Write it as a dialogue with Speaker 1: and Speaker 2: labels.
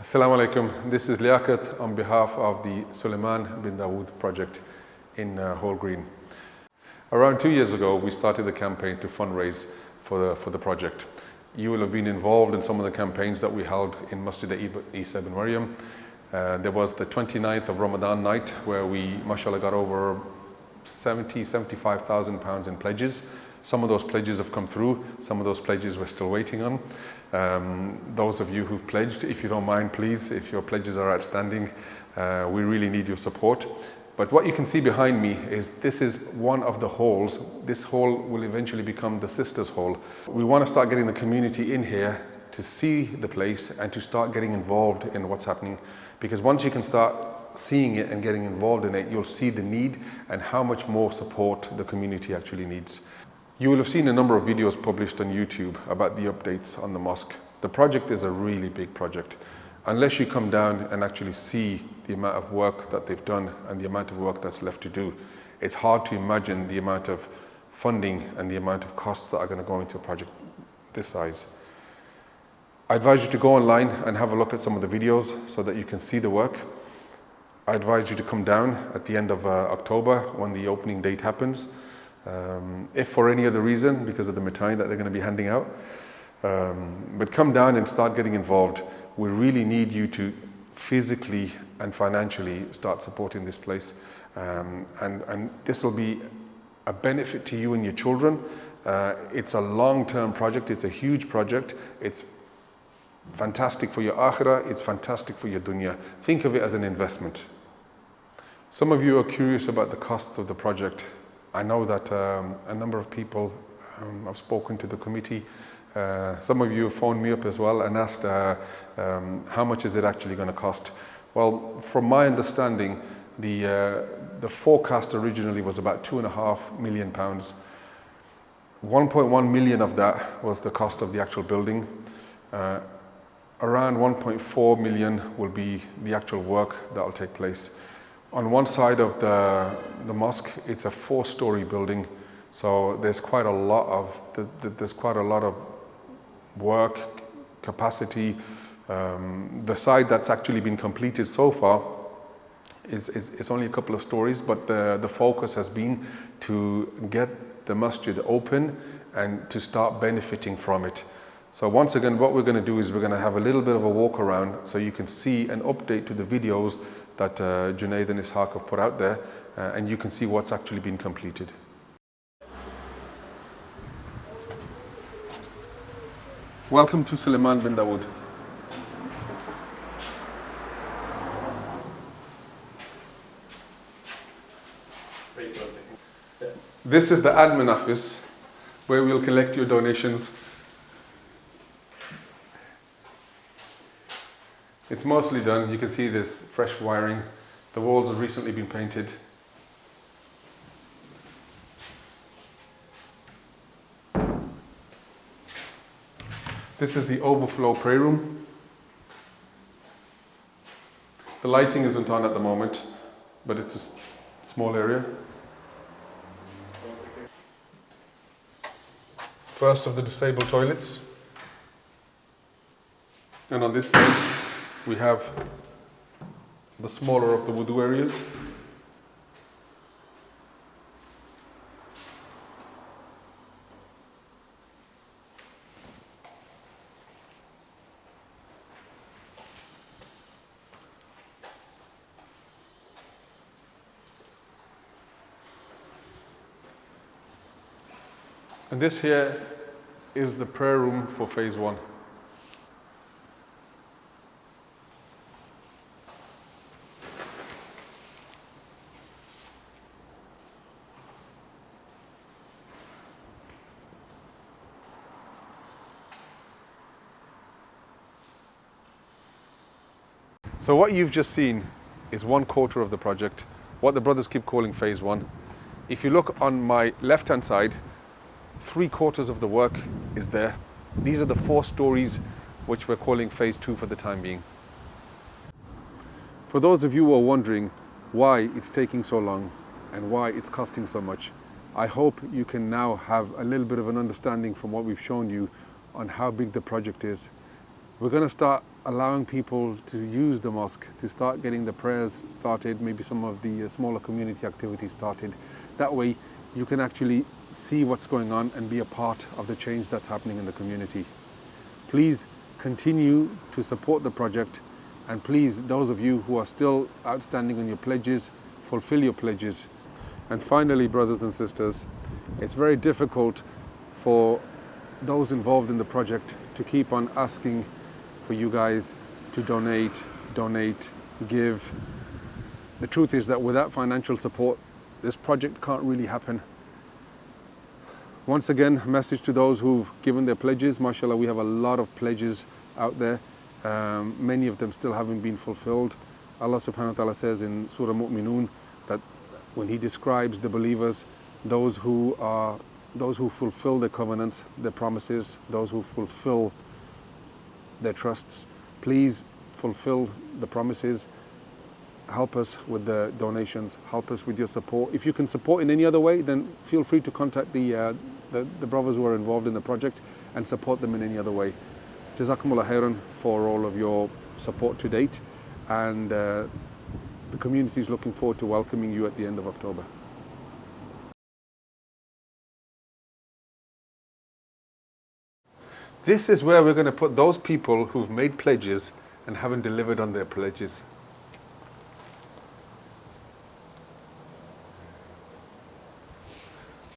Speaker 1: Assalamu alaikum. This is Liaquat on behalf of the Sulaymān Bin Dawūd project in Hall Green. Around 2 years ago, we started the campaign to fundraise for the project. You will have been involved in some of the campaigns that we held in Masjid Isa bin Maryam. There was the 29th of Ramadan night where we, mashallah, got over 75,000 pounds in pledges. Some of those pledges have come through, some of those pledges we're still waiting on. Those of you who've pledged, if you don't mind, please, if your pledges are outstanding, we really need your support. But what you can see behind me is this is one of the halls. This hall will eventually become the Sisters Hall. We want to start getting the community in here to see the place and to start getting involved in what's happening. Because once you can start seeing it and getting involved in it, you'll see the need and how much more support the community actually needs. You will have seen a number of videos published on YouTube about the updates on the mosque. The project is a really big project. Unless you come down and actually see the amount of work that they've done and the amount of work that's left to do, it's hard to imagine the amount of funding and the amount of costs that are going to go into a project this size. I advise you to go online and have a look at some of the videos so that you can see the work. I advise you to come down at the end of October when the opening date happens. If for any other reason, because of the mitai that they're going to be handing out. But come down and start getting involved. We really need you to physically and financially start supporting this place. And this will be a benefit to you and your children. It's a long-term project. It's a huge project. It's fantastic for your akhirah. It's fantastic for your dunya. Think of it as an investment. Some of you are curious about the costs of the project. I know that a number of people have spoken to the committee. Some of you have phoned me up as well and asked how much is it actually going to cost. Well, from my understanding, the forecast originally was about £2.5 million. 1.1 million of that was the cost of the actual building. Around 1.4 million will be the actual work that will take place. On one side of the mosque, it's a 4-story building, so there's quite a lot of work capacity. The side that's actually been completed so far is only a couple of stories, but the focus has been to get the masjid open and to start benefiting from it. So once again, what we're going to do is we're going to have a little bit of a walk around so you can see an update to the videos that Junaid and Ishaq have put out there, and you can see what's actually been completed. Welcome to Sulaymān Bin Dawūd. This is the admin office where we'll collect your donations. It's mostly done. You can see there's fresh wiring. The walls have recently been painted. This is the overflow prayer room. The lighting isn't on at the moment, but it's a small area. First of the disabled toilets. And on this side, we have the smaller of the Wudhū areas. And this here is the prayer room for phase 1. So what you've just seen is 1/4 of the project, what the brothers keep calling phase 1. If you look on my left-hand side, 3/4 of the work is there. These are the 4 stories which we're calling phase 2 for the time being. For those of you who are wondering why it's taking so long and why it's costing so much, I hope you can now have a little bit of an understanding from what we've shown you on how big the project is. We're going to start allowing people to use the mosque, to start getting the prayers started, maybe some of the smaller community activities started. That way you can actually see what's going on and be a part of the change that's happening in the community. Please continue to support the project, and please, those of you who are still outstanding on your pledges, fulfill your pledges. And finally, brothers and sisters, it's very difficult for those involved in the project to keep on asking for you guys to donate, give. The truth is that without financial support, this project can't really happen. Once again, a message to those who've given their pledges. MashaAllah, we have a lot of pledges out there. Many of them still haven't been fulfilled. Allah subhanahu wa ta'ala says in Surah Mu'minun that when He describes the believers, those who fulfill their covenants, their promises, those who fulfill their trusts, please fulfill the promises. Help us with the donations, help us with your support. If you can support in any other way, then feel free to contact the brothers who are involved in the project and support them in any other way. Jazakumullah khairan for all of your support to date, and the community is looking forward to welcoming you at the end of October. This is where we're going to put those people who've made pledges and haven't delivered on their pledges.